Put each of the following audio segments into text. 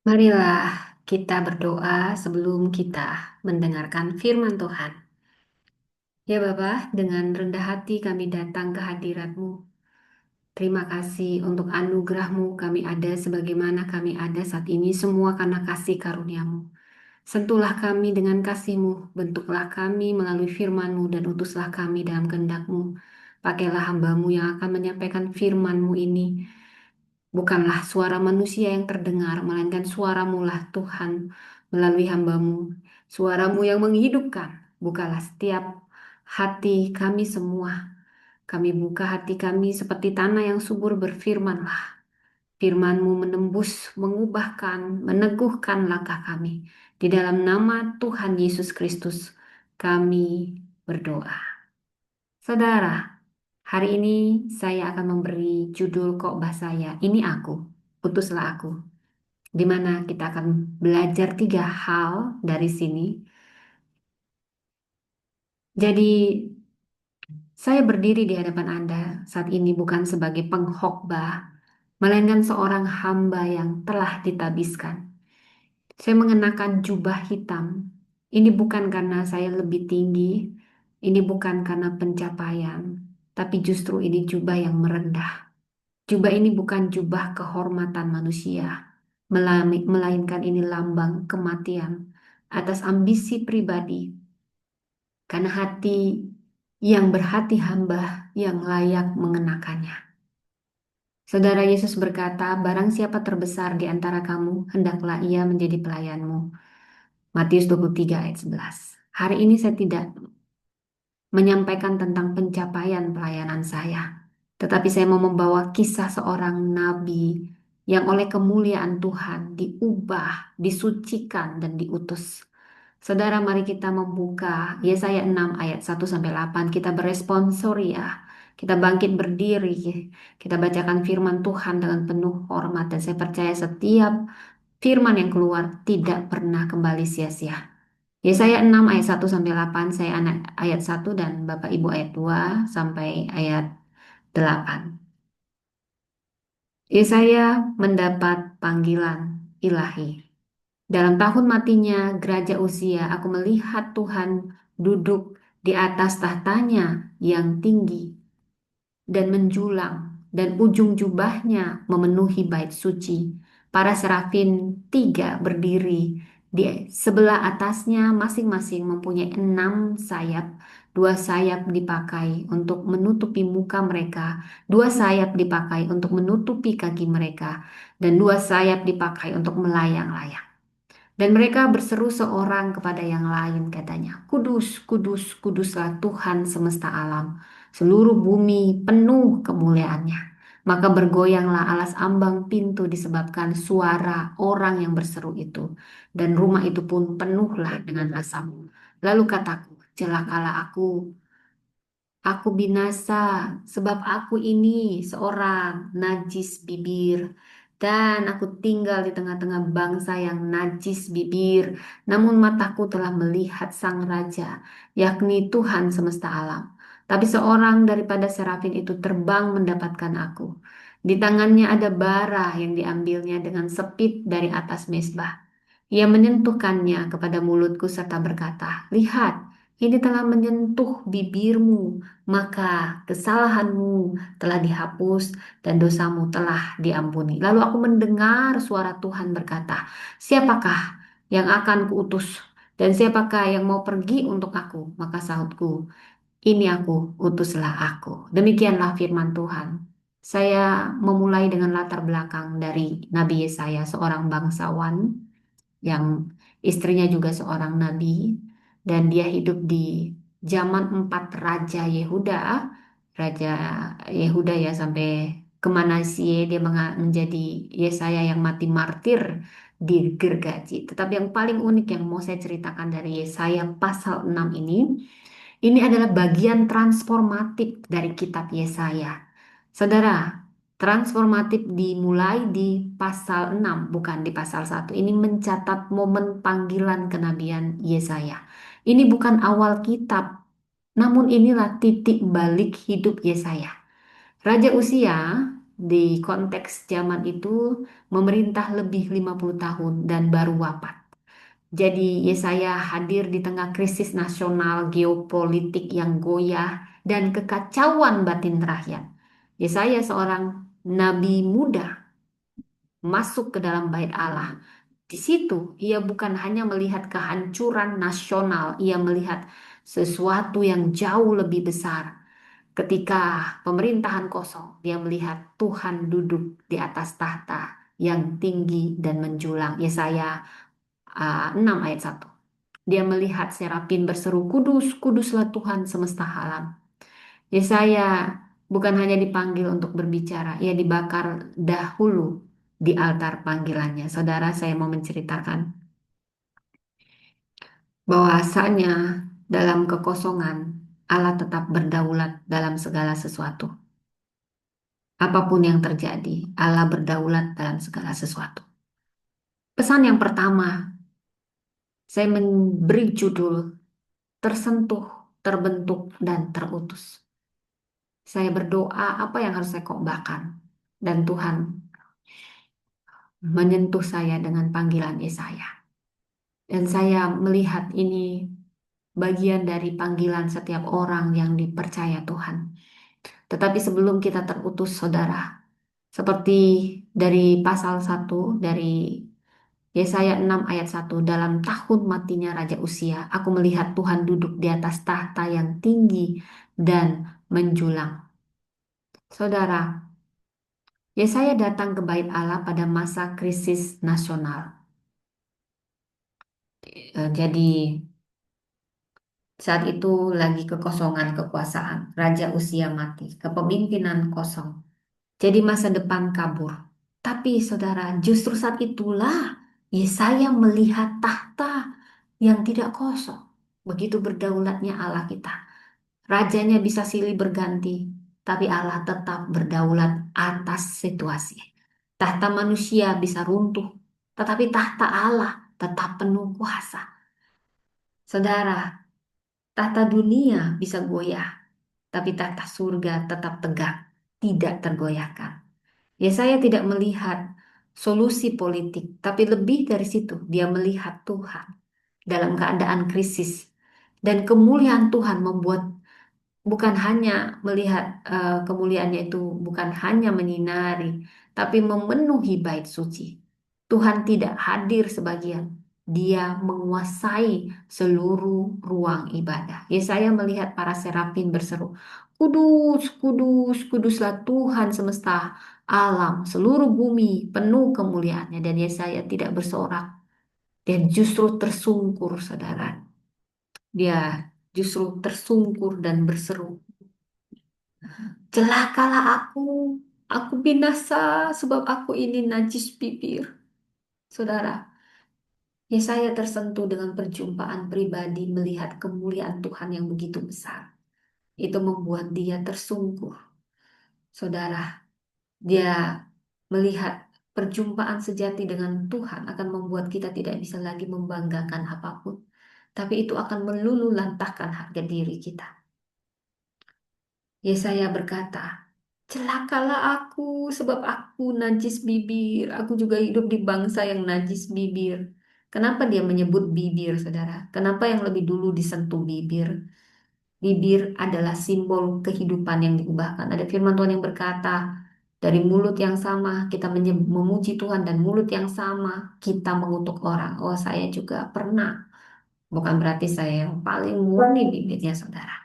Marilah kita berdoa sebelum kita mendengarkan firman Tuhan. Ya Bapa, dengan rendah hati kami datang ke hadirat-Mu. Terima kasih untuk anugerah-Mu kami ada sebagaimana kami ada saat ini semua karena kasih karunia-Mu. Sentuhlah kami dengan kasih-Mu, bentuklah kami melalui firman-Mu dan utuslah kami dalam kehendak-Mu. Pakailah hamba-Mu yang akan menyampaikan firman-Mu ini. Bukanlah suara manusia yang terdengar, melainkan suaramu lah Tuhan melalui hambamu. Suaramu yang menghidupkan. Bukalah setiap hati kami semua. Kami buka hati kami seperti tanah yang subur berfirmanlah. Firmanmu menembus, mengubahkan, meneguhkan langkah kami. Di dalam nama Tuhan Yesus Kristus kami berdoa. Saudara, hari ini saya akan memberi judul khotbah saya. Ini aku, putuslah aku. Di mana kita akan belajar tiga hal dari sini. Jadi, saya berdiri di hadapan Anda saat ini bukan sebagai pengkhotbah, melainkan seorang hamba yang telah ditabiskan. Saya mengenakan jubah hitam. Ini bukan karena saya lebih tinggi, ini bukan karena pencapaian, tapi justru ini jubah yang merendah. Jubah ini bukan jubah kehormatan manusia, melainkan ini lambang kematian atas ambisi pribadi, karena hati yang berhati hamba yang layak mengenakannya. Saudara Yesus berkata, barang siapa terbesar di antara kamu, hendaklah ia menjadi pelayanmu. Matius 23 ayat 11. Hari ini saya tidak menyampaikan tentang pencapaian pelayanan saya. Tetapi saya mau membawa kisah seorang nabi yang oleh kemuliaan Tuhan diubah, disucikan, dan diutus. Saudara, mari kita membuka Yesaya 6 ayat 1-8. Kita beresponsori ya. Kita bangkit berdiri. Kita bacakan firman Tuhan dengan penuh hormat. Dan saya percaya setiap firman yang keluar tidak pernah kembali sia-sia. Yesaya 6 ayat 1-8, saya anak ayat 1 dan Bapak Ibu ayat 2 sampai ayat 8. Yesaya mendapat panggilan ilahi. Dalam tahun matinya Geraja Usia, aku melihat Tuhan duduk di atas tahtanya yang tinggi dan menjulang, dan ujung jubahnya memenuhi bait suci. Para serafin tiga berdiri di sebelah atasnya masing-masing mempunyai 6 sayap. 2 sayap dipakai untuk menutupi muka mereka, 2 sayap dipakai untuk menutupi kaki mereka, dan 2 sayap dipakai untuk melayang-layang. Dan mereka berseru seorang kepada yang lain, katanya, Kudus, kudus, kuduslah Tuhan semesta alam. Seluruh bumi penuh kemuliaannya. Maka bergoyanglah alas ambang pintu disebabkan suara orang yang berseru itu. Dan rumah itu pun penuhlah dengan asap. Lalu kataku, celakalah aku binasa, sebab aku ini seorang najis bibir, dan aku tinggal di tengah-tengah bangsa yang najis bibir. Namun mataku telah melihat Sang Raja, yakni Tuhan semesta alam. Tapi seorang daripada serafin itu terbang mendapatkan aku. Di tangannya ada bara yang diambilnya dengan sepit dari atas mezbah. Ia menyentuhkannya kepada mulutku serta berkata, lihat, ini telah menyentuh bibirmu, maka kesalahanmu telah dihapus dan dosamu telah diampuni. Lalu aku mendengar suara Tuhan berkata, siapakah yang akan kuutus dan siapakah yang mau pergi untuk aku? Maka sahutku, ini aku, utuslah aku. Demikianlah firman Tuhan. Saya memulai dengan latar belakang dari Nabi Yesaya, seorang bangsawan yang istrinya juga seorang nabi dan dia hidup di zaman 4 raja Yehuda, raja Yehuda ya sampai ke Manasye dia menjadi Yesaya yang mati martir di gergaji. Tetapi yang paling unik yang mau saya ceritakan dari Yesaya pasal 6 ini adalah bagian transformatif dari kitab Yesaya. Saudara, transformatif dimulai di pasal 6, bukan di pasal 1. Ini mencatat momen panggilan kenabian Yesaya. Ini bukan awal kitab, namun inilah titik balik hidup Yesaya. Raja Usia di konteks zaman itu memerintah lebih 50 tahun dan baru wafat. Jadi Yesaya hadir di tengah krisis nasional, geopolitik yang goyah, dan kekacauan batin rakyat. Yesaya seorang nabi muda masuk ke dalam bait Allah. Di situ ia bukan hanya melihat kehancuran nasional, ia melihat sesuatu yang jauh lebih besar. Ketika pemerintahan kosong, dia melihat Tuhan duduk di atas tahta yang tinggi dan menjulang. Yesaya 6 ayat 1. Dia melihat serapin berseru, "Kudus, kuduslah Tuhan semesta alam." Yesaya bukan hanya dipanggil untuk berbicara, ia dibakar dahulu di altar panggilannya. Saudara, saya mau menceritakan bahwasanya dalam kekosongan Allah tetap berdaulat dalam segala sesuatu. Apapun yang terjadi, Allah berdaulat dalam segala sesuatu. Pesan yang pertama, saya memberi judul tersentuh, terbentuk, dan terutus. Saya berdoa apa yang harus saya khotbahkan. Dan Tuhan menyentuh saya dengan panggilan Yesaya. Dan saya melihat ini bagian dari panggilan setiap orang yang dipercaya Tuhan. Tetapi sebelum kita terutus, saudara, seperti dari pasal 1 dari Yesaya 6 ayat 1, dalam tahun matinya Raja Usia, aku melihat Tuhan duduk di atas tahta yang tinggi dan menjulang. Saudara, Yesaya datang ke bait Allah pada masa krisis nasional. Jadi saat itu lagi kekosongan kekuasaan, Raja Usia mati, kepemimpinan kosong. Jadi masa depan kabur. Tapi saudara, justru saat itulah Yesaya melihat tahta yang tidak kosong. Begitu berdaulatnya Allah kita. Rajanya bisa silih berganti, tapi Allah tetap berdaulat atas situasi. Tahta manusia bisa runtuh, tetapi tahta Allah tetap penuh kuasa. Saudara, tahta dunia bisa goyah, tapi tahta surga tetap tegak, tidak tergoyahkan. Ya, saya tidak melihat solusi politik, tapi lebih dari situ, dia melihat Tuhan dalam keadaan krisis. Dan kemuliaan Tuhan membuat bukan hanya melihat kemuliaannya itu bukan hanya menyinari, tapi memenuhi bait suci. Tuhan tidak hadir sebagian, Dia menguasai seluruh ruang ibadah. Yesaya melihat para serafin berseru, "Kudus, kudus, kuduslah Tuhan semesta alam, seluruh bumi penuh kemuliaannya." Dan Yesaya tidak bersorak, dia justru tersungkur, saudara. Dia justru tersungkur dan berseru, "Celakalah aku binasa sebab aku ini najis bibir." Saudara, Yesaya tersentuh dengan perjumpaan pribadi melihat kemuliaan Tuhan yang begitu besar. Itu membuat dia tersungkur. Saudara, dia melihat perjumpaan sejati dengan Tuhan akan membuat kita tidak bisa lagi membanggakan apapun. Tapi itu akan meluluhlantahkan harga diri kita. Yesaya berkata, "Celakalah aku sebab aku najis bibir. Aku juga hidup di bangsa yang najis bibir." Kenapa dia menyebut bibir, saudara? Kenapa yang lebih dulu disentuh bibir? Bibir adalah simbol kehidupan yang diubahkan. Ada firman Tuhan yang berkata, dari mulut yang sama kita memuji Tuhan dan mulut yang sama kita mengutuk orang. Oh, saya juga pernah. Bukan berarti saya yang paling murni bibirnya, saudara.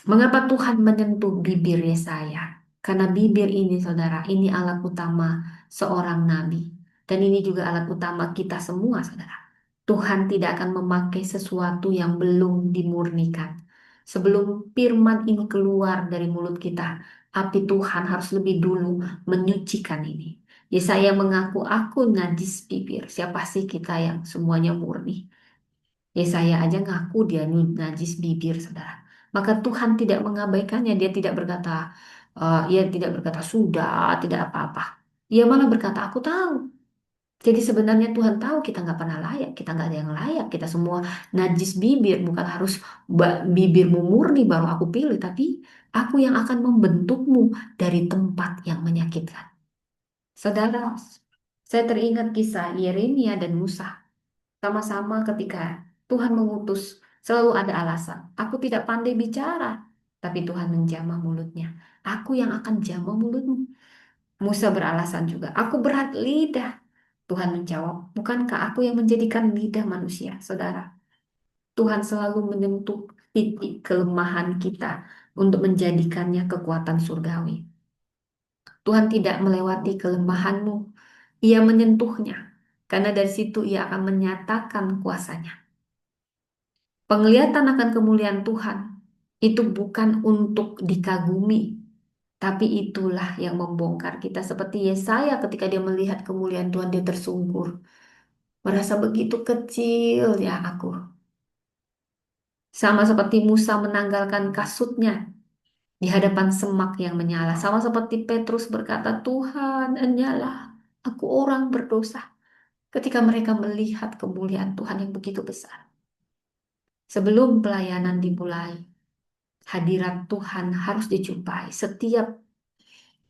Mengapa Tuhan menyentuh bibir Yesaya? Karena bibir ini, saudara, ini alat utama seorang nabi. Dan ini juga alat utama kita semua, saudara. Tuhan tidak akan memakai sesuatu yang belum dimurnikan. Sebelum firman ini keluar dari mulut kita, api Tuhan harus lebih dulu menyucikan ini. Yesaya mengaku, "Aku najis bibir." Siapa sih kita yang semuanya murni? Yesaya aja ngaku dia najis bibir, saudara. Maka Tuhan tidak mengabaikannya. Dia tidak berkata, ia tidak berkata sudah, tidak apa-apa. Ia malah berkata, "Aku tahu." Jadi sebenarnya Tuhan tahu kita nggak pernah layak, kita nggak ada yang layak, kita semua najis bibir. Bukan harus bibirmu murni baru aku pilih, tapi Aku yang akan membentukmu dari tempat yang menyakitkan. Saudara, saya teringat kisah Yeremia dan Musa. Sama-sama ketika Tuhan mengutus, selalu ada alasan. Aku tidak pandai bicara, tapi Tuhan menjamah mulutnya. Aku yang akan jamah mulutmu. Musa beralasan juga, aku berat lidah. Tuhan menjawab, bukankah aku yang menjadikan lidah manusia, saudara? Tuhan selalu menyentuh titik kelemahan kita untuk menjadikannya kekuatan surgawi. Tuhan tidak melewati kelemahanmu, Ia menyentuhnya. Karena dari situ Ia akan menyatakan kuasanya. Penglihatan akan kemuliaan Tuhan itu bukan untuk dikagumi, tapi itulah yang membongkar kita. Seperti Yesaya ketika dia melihat kemuliaan Tuhan, dia tersungkur. Merasa begitu kecil ya aku. Sama seperti Musa menanggalkan kasutnya di hadapan semak yang menyala. Sama seperti Petrus berkata, Tuhan, enyalah, aku orang berdosa. Ketika mereka melihat kemuliaan Tuhan yang begitu besar. Sebelum pelayanan dimulai, hadirat Tuhan harus dijumpai. Setiap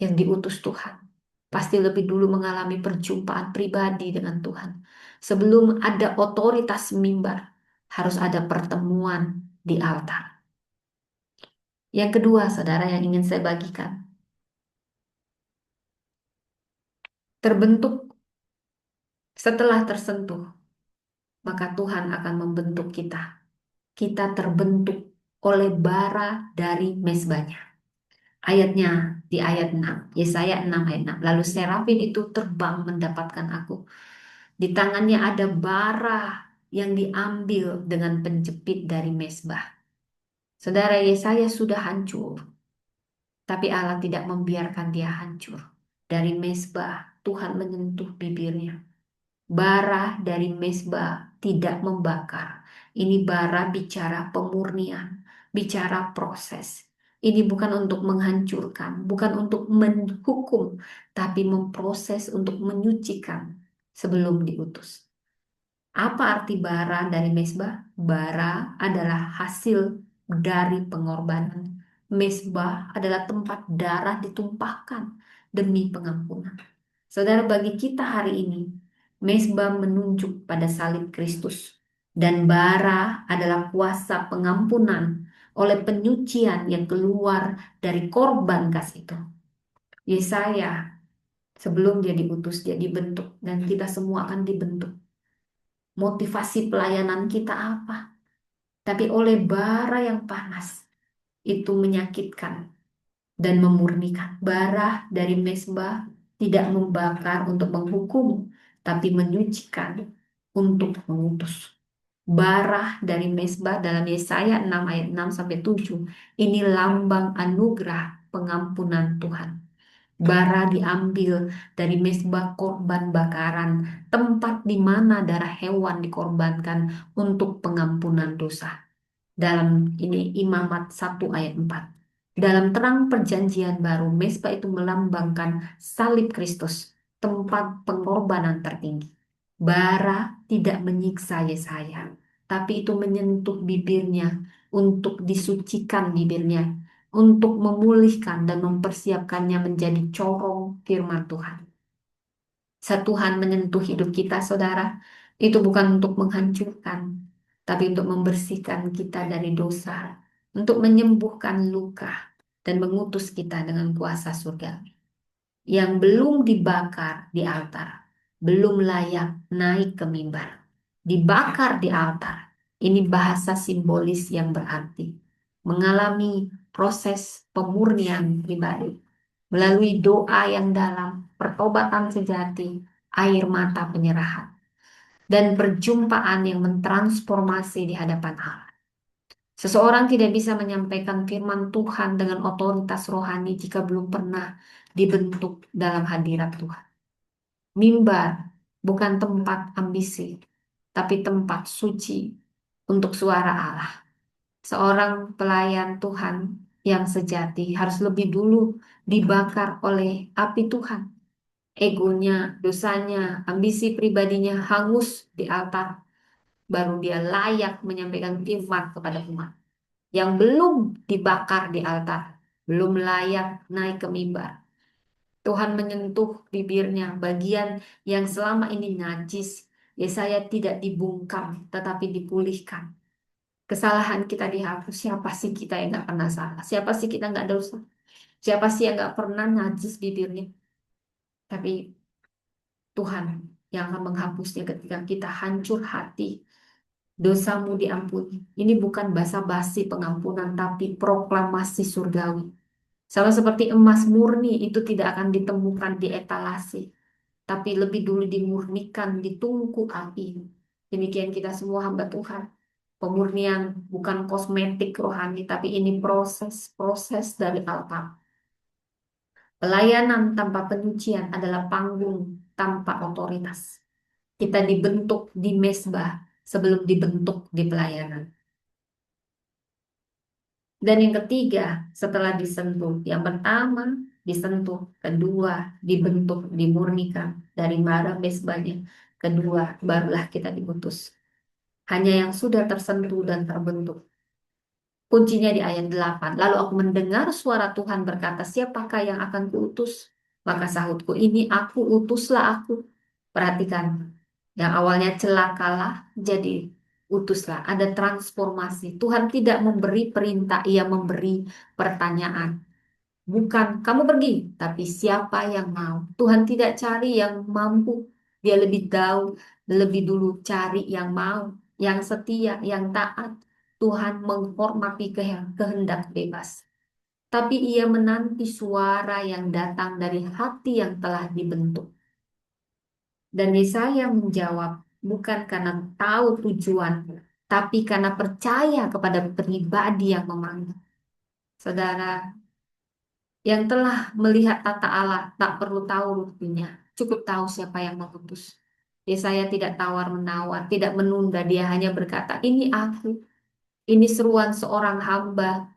yang diutus Tuhan pasti lebih dulu mengalami perjumpaan pribadi dengan Tuhan. Sebelum ada otoritas mimbar, harus ada pertemuan di altar. Yang kedua, saudara, yang ingin saya bagikan, terbentuk setelah tersentuh, maka Tuhan akan membentuk kita. Kita terbentuk oleh bara dari mezbahnya. Ayatnya di ayat 6, Yesaya 6 ayat 6. Lalu serafin itu terbang mendapatkan aku. Di tangannya ada bara yang diambil dengan penjepit dari mezbah. Saudara, Yesaya sudah hancur, tapi Allah tidak membiarkan dia hancur. Dari mezbah, Tuhan menyentuh bibirnya. Bara dari mezbah tidak membakar. Ini bara bicara pemurnian, bicara proses. Ini bukan untuk menghancurkan, bukan untuk menghukum, tapi memproses untuk menyucikan sebelum diutus. Apa arti bara dari mezbah? Bara adalah hasil dari pengorbanan. Mezbah adalah tempat darah ditumpahkan demi pengampunan. Saudara, bagi kita hari ini, mezbah menunjuk pada salib Kristus. Dan bara adalah kuasa pengampunan oleh penyucian yang keluar dari korban kasih itu. Yesaya, sebelum dia diutus, dia dibentuk. Dan kita semua akan dibentuk. Motivasi pelayanan kita apa? Tapi oleh bara yang panas, itu menyakitkan dan memurnikan. Bara dari mezbah tidak membakar untuk menghukum, tapi menyucikan untuk mengutus. Bara dari mezbah dalam Yesaya 6 ayat 6 sampai 7. Ini lambang anugerah pengampunan Tuhan. Bara diambil dari mezbah korban bakaran, tempat di mana darah hewan dikorbankan untuk pengampunan dosa. Dalam ini Imamat 1 ayat 4. Dalam terang perjanjian baru, mezbah itu melambangkan salib Kristus, tempat pengorbanan tertinggi. Bara tidak menyiksa Yesaya, tapi itu menyentuh bibirnya untuk disucikan bibirnya, untuk memulihkan dan mempersiapkannya menjadi corong firman Tuhan. Saat Tuhan menyentuh hidup kita, saudara, itu bukan untuk menghancurkan, tapi untuk membersihkan kita dari dosa, untuk menyembuhkan luka, dan mengutus kita dengan kuasa surga. Yang belum dibakar di altar, belum layak naik ke mimbar. Dibakar di altar, ini bahasa simbolis yang berarti mengalami proses pemurnian pribadi melalui doa yang dalam, pertobatan sejati, air mata penyerahan, dan perjumpaan yang mentransformasi di hadapan Allah. Seseorang tidak bisa menyampaikan firman Tuhan dengan otoritas rohani jika belum pernah dibentuk dalam hadirat Tuhan. Mimbar bukan tempat ambisi, tapi tempat suci untuk suara Allah. Seorang pelayan Tuhan yang sejati harus lebih dulu dibakar oleh api Tuhan. Egonya, dosanya, ambisi pribadinya hangus di altar. Baru dia layak menyampaikan firman kepada umat. Yang belum dibakar di altar, belum layak naik ke mimbar. Tuhan menyentuh bibirnya, bagian yang selama ini najis. Yesaya tidak dibungkam, tetapi dipulihkan. Kesalahan kita dihapus. Siapa sih kita yang nggak pernah salah? Siapa sih kita nggak dosa? Siapa sih yang nggak pernah najis bibirnya? Tapi Tuhan yang akan menghapusnya ketika kita hancur hati. Dosamu diampuni. Ini bukan basa-basi pengampunan, tapi proklamasi surgawi. Sama seperti emas murni itu tidak akan ditemukan di etalase, tapi lebih dulu dimurnikan di tungku api. Demikian kita semua hamba Tuhan. Pemurnian bukan kosmetik rohani, tapi ini proses dari altar. Pelayanan tanpa penyucian adalah panggung tanpa otoritas. Kita dibentuk di mesbah sebelum dibentuk di pelayanan. Dan yang ketiga, setelah disentuh, yang pertama disentuh, kedua dibentuk, dimurnikan dari bara mesbahnya, kedua barulah kita diutus. Hanya yang sudah tersentuh dan terbentuk. Kuncinya di ayat 8. Lalu aku mendengar suara Tuhan berkata, siapakah yang akan kuutus? Maka sahutku, ini aku, utuslah aku. Perhatikan, yang awalnya celakalah, jadi utuslah. Ada transformasi. Tuhan tidak memberi perintah, ia memberi pertanyaan. Bukan kamu pergi, tapi siapa yang mau. Tuhan tidak cari yang mampu. Dia lebih tahu, lebih dulu cari yang mau, yang setia, yang taat. Tuhan menghormati kehendak bebas. Tapi ia menanti suara yang datang dari hati yang telah dibentuk. Dan Yesaya menjawab, bukan karena tahu tujuan, tapi karena percaya kepada pribadi yang memanggil. Saudara, yang telah melihat tata Allah tak perlu tahu rutenya, cukup tahu siapa yang mengutus. Yesaya tidak tawar-menawar, tidak menunda, dia hanya berkata, ini aku, ini seruan seorang hamba,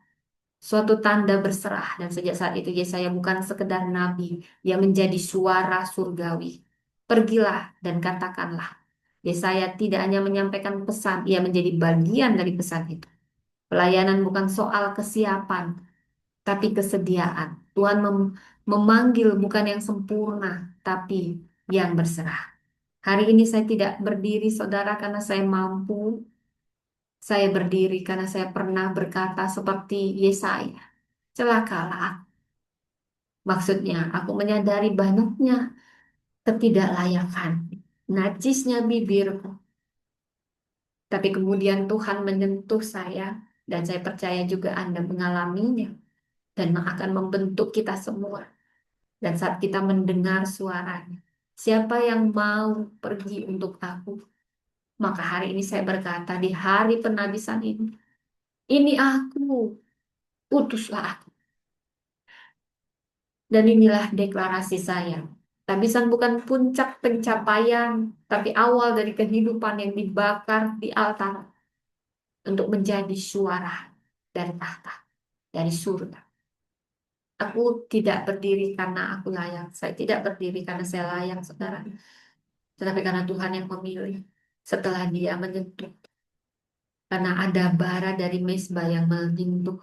suatu tanda berserah. Dan sejak saat itu Yesaya bukan sekedar nabi, dia menjadi suara surgawi. Pergilah dan katakanlah. Yesaya tidak hanya menyampaikan pesan, ia menjadi bagian dari pesan itu. Pelayanan bukan soal kesiapan, tapi kesediaan. Tuhan memanggil bukan yang sempurna, tapi yang berserah. Hari ini saya tidak berdiri, saudara, karena saya mampu. Saya berdiri karena saya pernah berkata seperti Yesaya. Celakalah. Maksudnya, aku menyadari banyaknya ketidaklayakan, najisnya bibirku. Tapi kemudian Tuhan menyentuh saya, dan saya percaya juga Anda mengalaminya, dan akan membentuk kita semua. Dan saat kita mendengar suaranya, siapa yang mau pergi untuk aku? Maka hari ini saya berkata, di hari penabisan ini aku, utuslah aku. Dan inilah deklarasi saya. Tabisan bukan puncak pencapaian, tapi awal dari kehidupan yang dibakar di altar untuk menjadi suara dari tahta, dari surga. Aku tidak berdiri karena aku layak. Saya tidak berdiri karena saya layak, saudara. Tetapi karena Tuhan yang memilih. Setelah dia menyentuh. Karena ada bara dari mezbah yang menyentuh.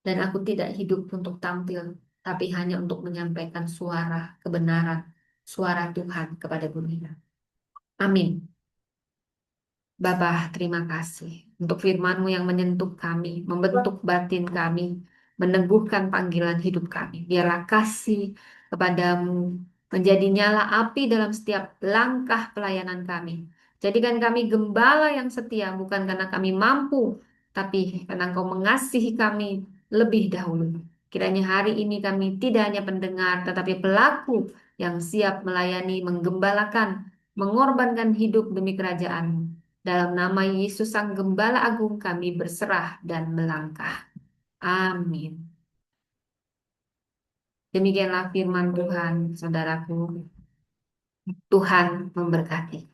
Dan aku tidak hidup untuk tampil. Tapi hanya untuk menyampaikan suara kebenaran. Suara Tuhan kepada dunia. Amin. Bapa, terima kasih untuk firman-Mu yang menyentuh kami, membentuk batin kami, meneguhkan panggilan hidup kami. Biarlah kasih kepadamu menjadi nyala api dalam setiap langkah pelayanan kami. Jadikan kami gembala yang setia, bukan karena kami mampu, tapi karena Engkau mengasihi kami lebih dahulu. Kiranya hari ini kami tidak hanya pendengar, tetapi pelaku yang siap melayani, menggembalakan, mengorbankan hidup demi kerajaan-Mu. Dalam nama Yesus Sang Gembala Agung kami berserah dan melangkah. Amin. Demikianlah firman Tuhan, saudaraku. Tuhan memberkati.